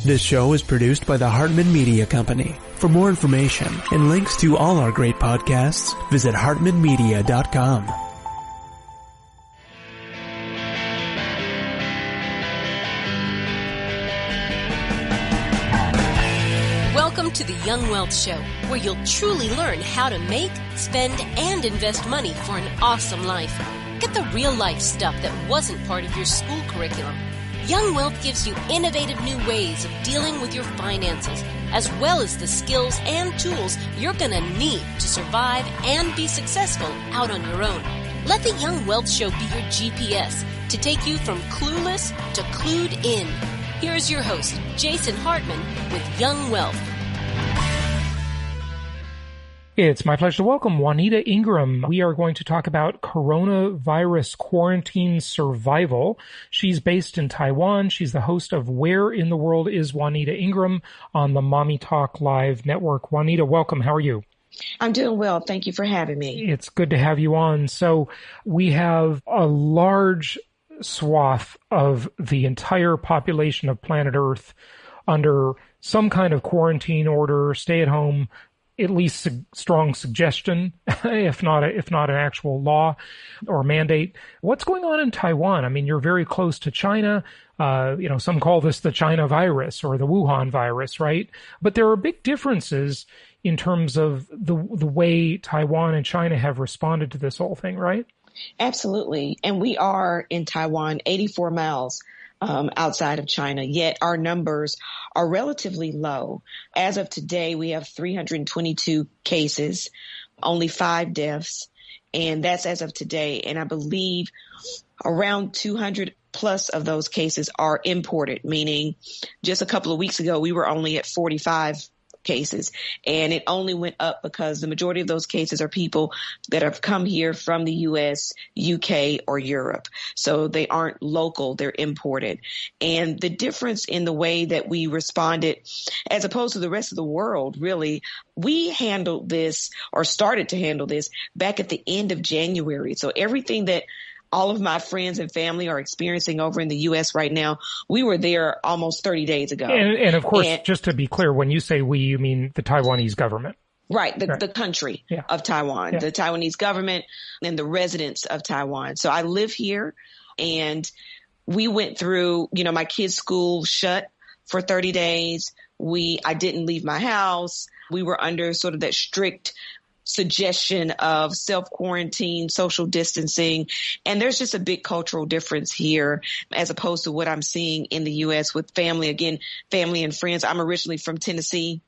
This show is produced by the Hartman Media Company. For more information and links to all our great podcasts, visit hartmanmedia.com. Welcome to the Young Wealth Show, where you'll truly learn how to make, spend, and invest money for an awesome life. Get the real-life stuff that wasn't part of your school curriculum. Young Wealth gives you innovative new ways of dealing with your finances, as well as the skills and tools you're going to need to survive and be successful out on your own. Let the Young Wealth Show be your GPS to take you from clueless to clued in. Here's your host, Jason Hartman, with Young Wealth. It's my pleasure to welcome Juanita Ingram. We are going to talk about coronavirus quarantine survival. She's based in Taiwan. She's the host of Where in the World is Juanita Ingram on the Mommy Talk Live network. Juanita, welcome. How are you? I'm doing well. Thank you for having me. It's good to have you on. So we have a large swath of the entire population of planet Earth under some kind of quarantine order, stay at home, at least strong suggestion, if not an actual law or mandate. What's going on in Taiwan? I mean, you're very close to China. Some call this the China virus or the Wuhan virus, right? But there are big differences in terms of the way Taiwan and China have responded to this whole thing, right? Absolutely. And we are in Taiwan, 84 miles outside of China, yet our numbers are relatively low. As of today, we have 322 cases, only 5 deaths, and that's as of today. And I believe around 200 plus of those cases are imported, meaning just a couple of weeks ago, we were only at 45 cases, and it only went up because the majority of those cases are people that have come here from the U.S., UK, or Europe. So they aren't local, they're imported. And the difference in the way that we responded, as opposed to the rest of the world, really, we handled this or started to handle this back at the end of January. So everything that all of my friends and family are experiencing over in the U.S. right now, we were there almost 30 days ago. And of course, just to be clear, when you say we, you mean the Taiwanese government. Right, the country of Taiwan, the Taiwanese government and the residents of Taiwan. So I live here, and we went through, my kids' school shut for 30 days. I didn't leave my house. We were under sort of that strict suggestion of self-quarantine, social distancing. And there's just a big cultural difference here as opposed to what I'm seeing in the U.S. with family and friends. I'm originally from Tennessee.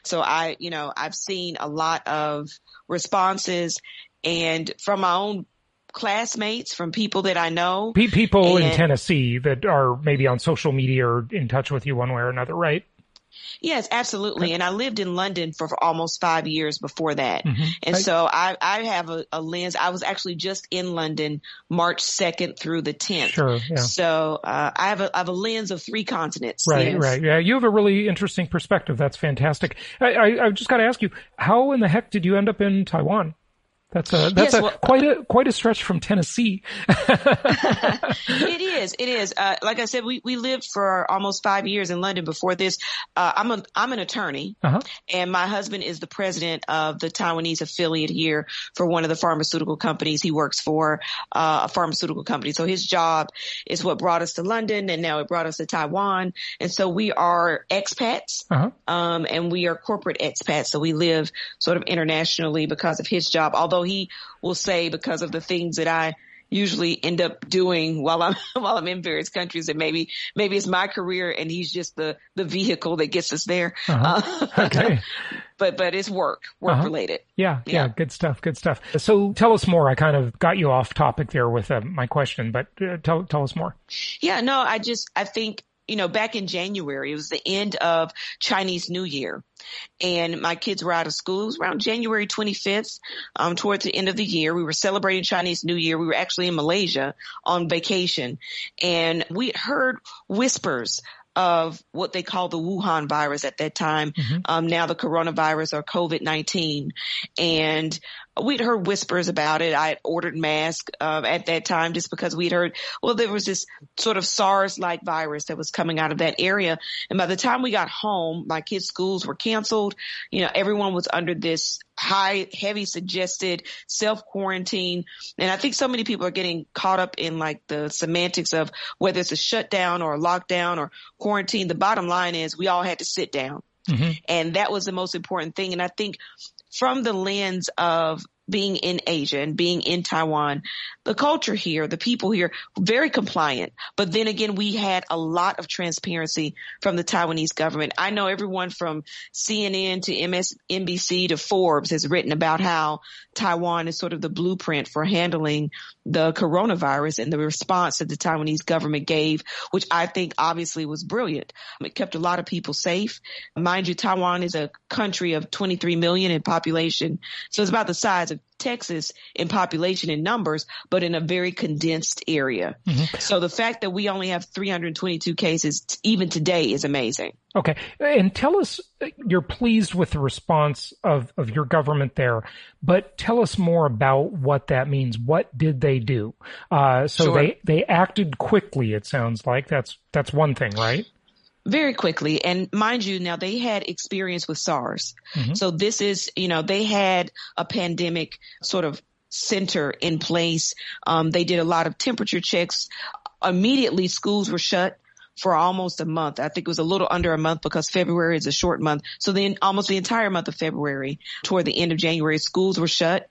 So I've seen a lot of responses, and from my own classmates, from people that I know. People in Tennessee that are maybe on social media or in touch with you one way or another, right? Yes, absolutely. And I lived in London for almost 5 years before that. Mm-hmm. And so I have a lens. I was actually just in London March 2nd through the 10th. Sure. Yeah. So I have a lens of 3 continents. Right, yes. Right. Yeah, you have a really interesting perspective. That's fantastic. I've just got to ask you, how in the heck did you end up in Taiwan? That's quite a stretch from Tennessee. It is. Like I said, we lived for almost 5 years in London before this. I'm an attorney, and my husband is the president of the Taiwanese affiliate here for one of the pharmaceutical companies. He works for a pharmaceutical company. So his job is what brought us to London, and now it brought us to Taiwan. And so we are expats, and we are corporate expats. So we live sort of internationally because of his job, although he will say because of the things that I usually end up doing while I'm in various countries, that maybe it's my career and he's just the vehicle that gets us there. Okay. But it's work related. Yeah. Good stuff. So tell us more. I kind of got you off topic there with my question, but tell us more. Yeah, no, I think, back in January, it was the end of Chinese New Year, and my kids were out of school. It was around January 25th, towards the end of the year. We were celebrating Chinese New Year. We were actually in Malaysia on vacation, and we heard whispers of what they call the Wuhan virus at that time. Now the coronavirus or COVID-19. And we'd heard whispers about it. I had ordered masks at that time just because we'd heard, well, there was this sort of SARS-like virus that was coming out of that area. And by the time we got home, my kids' schools were canceled. Everyone was under this heavy suggested self-quarantine. And I think so many people are getting caught up in like the semantics of whether it's a shutdown or a lockdown or quarantine. The bottom line is we all had to sit down. Mm-hmm. And that was the most important thing. And I think from the lens of being in Asia and being in Taiwan, the culture here, the people here, very compliant. But then again, we had a lot of transparency from the Taiwanese government. I know everyone from CNN to MSNBC to Forbes has written about how Taiwan is sort of the blueprint for handling the coronavirus and the response that the Taiwanese government gave, which I think obviously was brilliant. It kept a lot of people safe. Mind you, Taiwan is a country of 23 million in population. So it's about the size of Texas in population and numbers, but in a very condensed area. Mm-hmm. So the fact that we only have 322 cases even today is amazing. Okay. And tell us, you're pleased with the response of your government there, but tell us more about what that means. What did they do? Sure. They acted quickly, it sounds like. That's one thing, right? Very quickly. And mind you, now they had experience with SARS. Mm-hmm. So this is, they had a pandemic sort of center in place. They did a lot of temperature checks. Immediately, schools were shut for almost a month. I think it was a little under a month because February is a short month. So then almost the entire month of February, toward the end of January, schools were shut.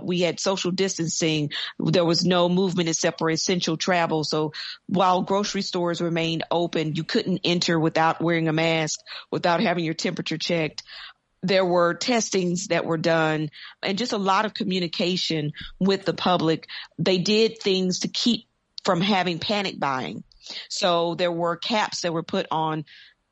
We had social distancing. There was no movement except for essential travel. So while grocery stores remained open, you couldn't enter without wearing a mask, without having your temperature checked. There were testings that were done and just a lot of communication with the public. They did things to keep from having panic buying. So there were caps that were put on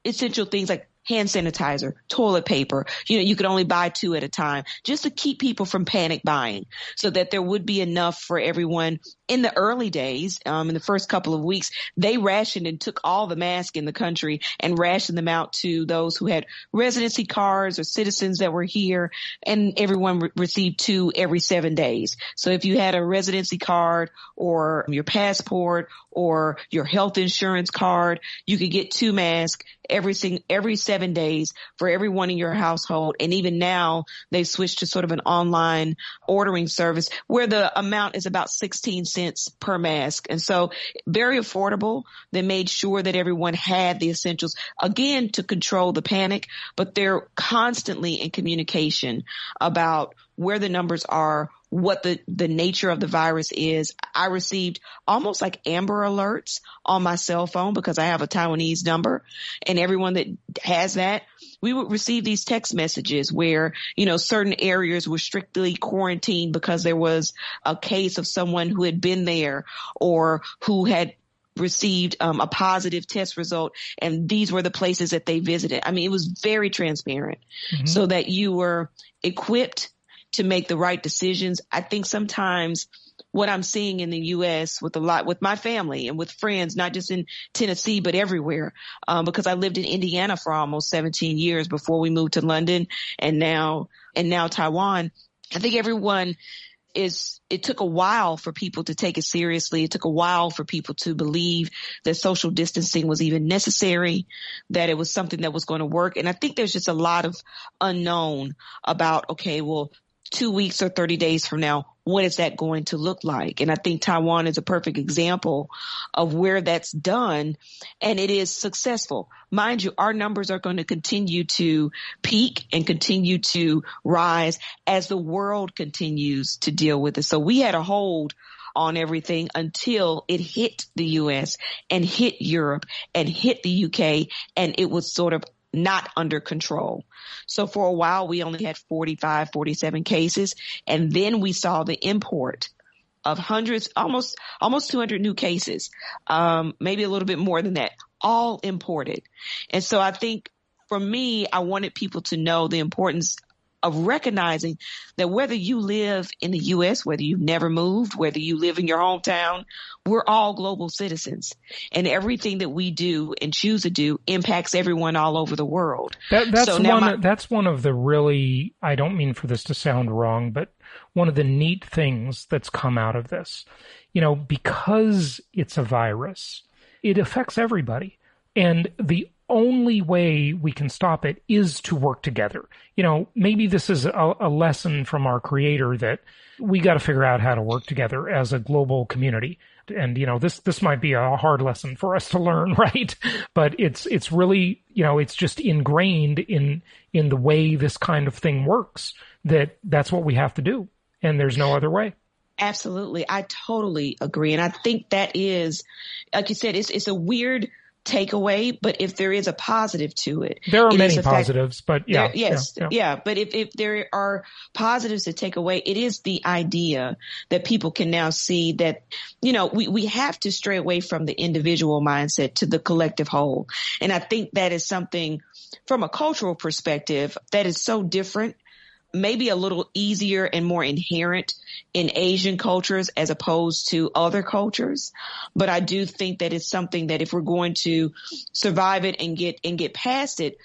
essential things like hand sanitizer, toilet paper. You could only buy 2 at a time just to keep people from panic buying so that there would be enough for everyone. In the early days, in the first couple of weeks, they rationed and took all the masks in the country and rationed them out to those who had residency cards or citizens that were here, and everyone received 2 every 7 days. So if you had a residency card or your passport or your health insurance card, you could get 2 masks every 7 days for everyone in your household. And even now they've switched to sort of an online ordering service where the amount is about 16 cents per mask. And so very affordable. They made sure that everyone had the essentials, again, to control the panic, but they're constantly in communication about where the numbers are, what the nature of the virus is. I received almost like Amber Alerts on my cell phone because I have a Taiwanese number, and everyone that has that, we would receive these text messages where, certain areas were strictly quarantined because there was a case of someone who had been there or who had received a positive test result, and these were the places that they visited. I mean, it was very transparent, mm-hmm. so that you were equipped to make the right decisions. I think sometimes what I'm seeing in the U.S. with my family and with friends, not just in Tennessee, but everywhere, because I lived in Indiana for almost 17 years before we moved to London and now Taiwan. I think it took a while for people to take it seriously. It took a while for people to believe that social distancing was even necessary, that it was something that was going to work. And I think there's just a lot of unknown about, 2 weeks or 30 days from now, what is that going to look like? And I think Taiwan is a perfect example of where that's done, and it is successful. Mind you, our numbers are going to continue to peak and continue to rise as the world continues to deal with it. So we had a hold on everything until it hit the U.S. and hit Europe and hit the U.K., and it was sort of not under control. So for a while, we only had 45, 47 cases. And then we saw the import of hundreds, almost 200 new cases, maybe a little bit more than that, all imported. And so I think for me, I wanted people to know the importance of recognizing that whether you live in the U.S., whether you've never moved, whether you live in your hometown, we're all global citizens. And everything that we do and choose to do impacts everyone all over the world. That's one of the really, I don't mean for this to sound wrong, but one of the neat things that's come out of this, because it's a virus, it affects everybody. And the only way we can stop it is to work together. Maybe this is a lesson from our creator that we got to figure out how to work together as a global community. And, this might be a hard lesson for us to learn, right? But it's really, it's just ingrained in the way this kind of thing works, that's what we have to do. And there's no other way. Absolutely. I totally agree. And I think that is, like you said, it's a weird takeaway, but if there is a positive to it. There are many positives, but yeah. But if there are positives to take away, it is the idea that people can now see that, we have to stray away from the individual mindset to the collective whole. And I think that is something from a cultural perspective that is so different, maybe a little easier and more inherent in Asian cultures as opposed to other cultures. But I do think that it's something that if we're going to survive it and get past it,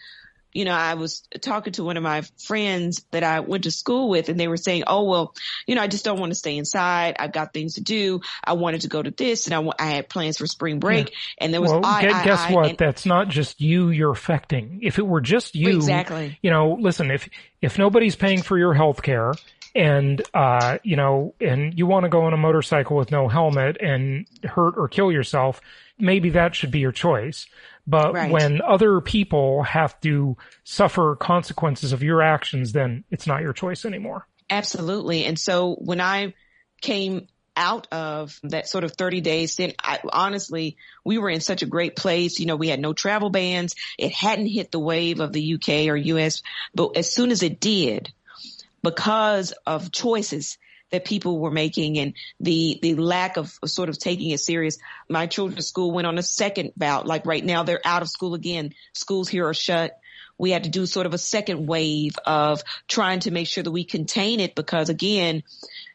I was talking to one of my friends that I went to school with, and they were saying, oh, well, I just don't want to stay inside. I've got things to do. I wanted to go to this, and I had plans for spring break. Yeah. And there was, guess what? That's not just you're affecting. If it were just you, exactly. Listen, if nobody's paying for your health care and, and you want to go on a motorcycle with no helmet and hurt or kill yourself, maybe that should be your choice. But right. When other people have to suffer consequences of your actions, then it's not your choice anymore. Absolutely. And so when I came out of that sort of 30-day stint, honestly, we were in such a great place. We had no travel bans. It hadn't hit the wave of the UK or US. But as soon as it did, because of choices that people were making and the lack of sort of taking it serious. My children's school went on a second bout. Like right now, they're out of school again. Schools here are shut. We had to do sort of a second wave of trying to make sure that we contain it because, again,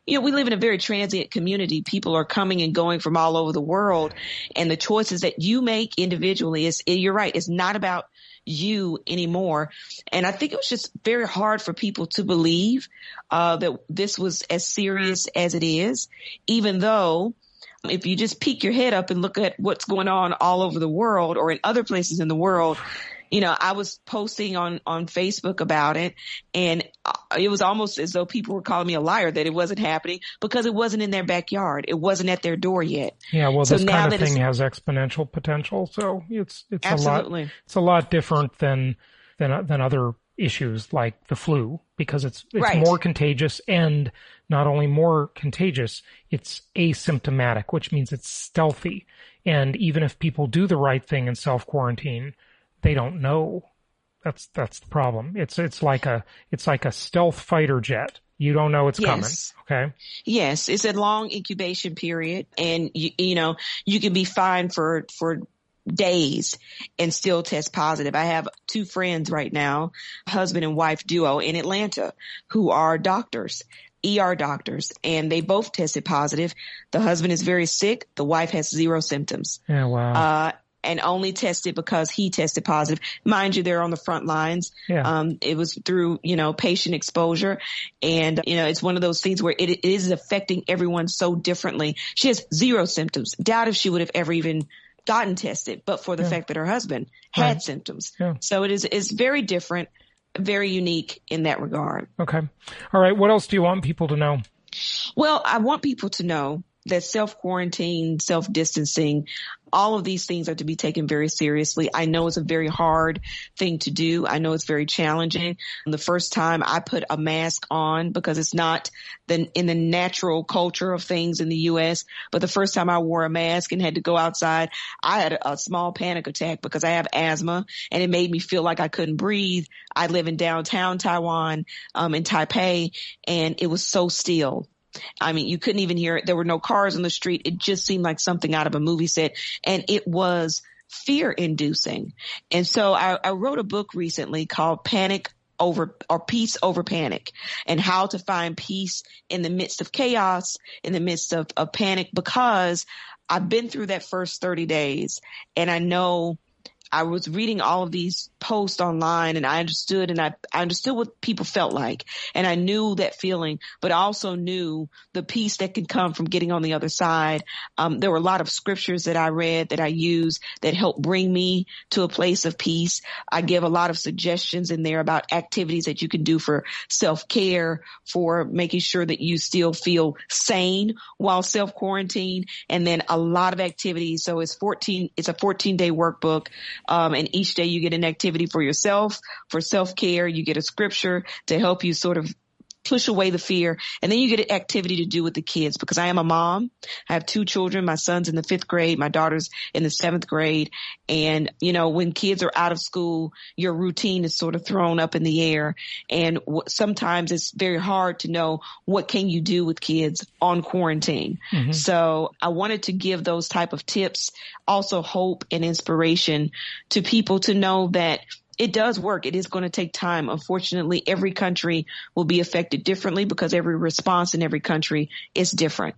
we live in a very transient community. People are coming and going from all over the world. And the choices that you make individually, you're right, it's not about you anymore. And I think it was just very hard for people to believe that this was as serious as it is, even though if you just peek your head up and look at what's going on all over the world or in other places in the world, I was posting on Facebook about it, and it was almost as though people were calling me a liar that it wasn't happening because it wasn't in their backyard. It wasn't at their door yet. Yeah, well, this kind of thing has exponential potential, so it's absolutely a lot different than other issues like the flu because it's right. More contagious, and not only more contagious, it's asymptomatic, which means it's stealthy. And even if people do the right thing and self-quarantine, they don't know. That's the problem. It's like a stealth fighter jet. You don't know it's coming. Okay. Yes, it's a long incubation period, and you can be fine for days and still test positive. I have two friends right now, husband and wife duo in Atlanta, who are doctors. ER doctors, and they both tested positive. The husband is very sick. The wife has zero symptoms. Yeah, wow. And only tested because he tested positive. Mind you, they're on the front lines. Yeah. It was through, patient exposure. And, it's one of those things where it is affecting everyone so differently. She has zero symptoms. Doubt if she would have ever even gotten tested, but for the fact that her husband had symptoms. Yeah. So it's very different, very unique in that regard. Okay. All right. What else do you want people to know? Well, I want people to know that self-quarantine, self-distancing, all of these things are to be taken very seriously. I know it's a very hard thing to do. I know it's very challenging. The first time I put a mask on, because it's not in the natural culture of things in the U.S., but the first time I wore a mask and had to go outside, I had a small panic attack because I have asthma, and it made me feel like I couldn't breathe. I live in downtown Taiwan, in Taipei, and it was so still. I mean, you couldn't even hear it. There were no cars on the street. It just seemed like something out of a movie set, and it was fear-inducing. And so I wrote a book recently called Panic peace over panic, and how to find peace in the midst of chaos, in the midst of panic, because I've been through that first 30 days and I know I was reading all of these posts online, and I understood what people felt like. And I knew that feeling, but I also knew the peace that can come from getting on the other side. There were a lot of scriptures that I read that I use that helped bring me to a place of peace. I give a lot of suggestions in there about activities that you can do for self-care, for making sure that you still feel sane while self-quarantine, and then a lot of activities. So it's a 14-day workbook. And each day you get an activity for yourself, for self-care. You get a scripture to help you sort of push away the fear. And then you get an activity to do with the kids, because I am a mom. I have 2 children. My son's in the 5th grade. My daughter's in the 7th grade. And, when kids are out of school, your routine is sort of thrown up in the air. And sometimes it's very hard to know what can you do with kids on quarantine. Mm-hmm. So I wanted to give those type of tips, also hope and inspiration to people to know that it does work. It is going to take time. Unfortunately, every country will be affected differently because every response in every country is different.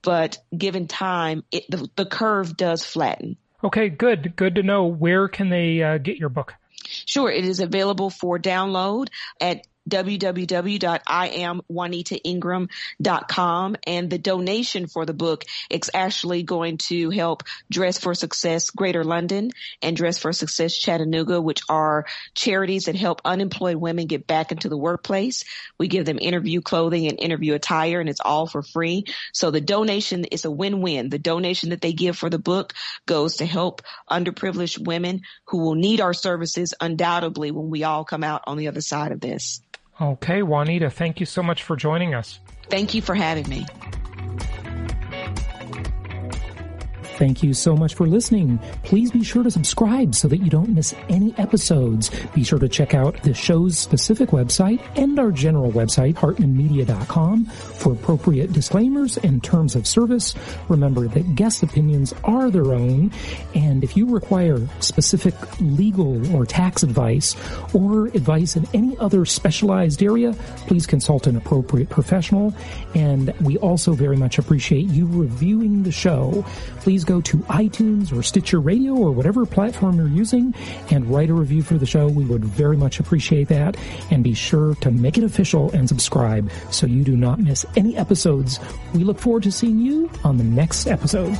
But given time, the curve does flatten. Okay, good. Good to know. Where can they get your book? Sure. It is available for download at www.IamJuanitaIngram.com, and the donation for the book is actually going to help Dress for Success Greater London and Dress for Success Chattanooga, which are charities that help unemployed women get back into the workplace. We give them interview clothing and interview attire, and it's all for free. So the donation is a win-win. The donation that they give for the book goes to help underprivileged women who will need our services undoubtedly when we all come out on the other side of this. Okay, Juanita, thank you so much for joining us. Thank you for having me. Thank you so much for listening. Please be sure to subscribe so that you don't miss any episodes. Be sure to check out the show's specific website and our general website, hartmanmedia.com, for appropriate disclaimers and terms of service. Remember that guest opinions are their own, and if you require specific legal or tax advice or advice in any other specialized area, please consult an appropriate professional. And we also very much appreciate you reviewing the show. Please go to iTunes or Stitcher Radio or whatever platform you're using and write a review for the show. We would very much appreciate that. And be sure to make it official and subscribe so you do not miss any episodes. We look forward to seeing you on the next episode.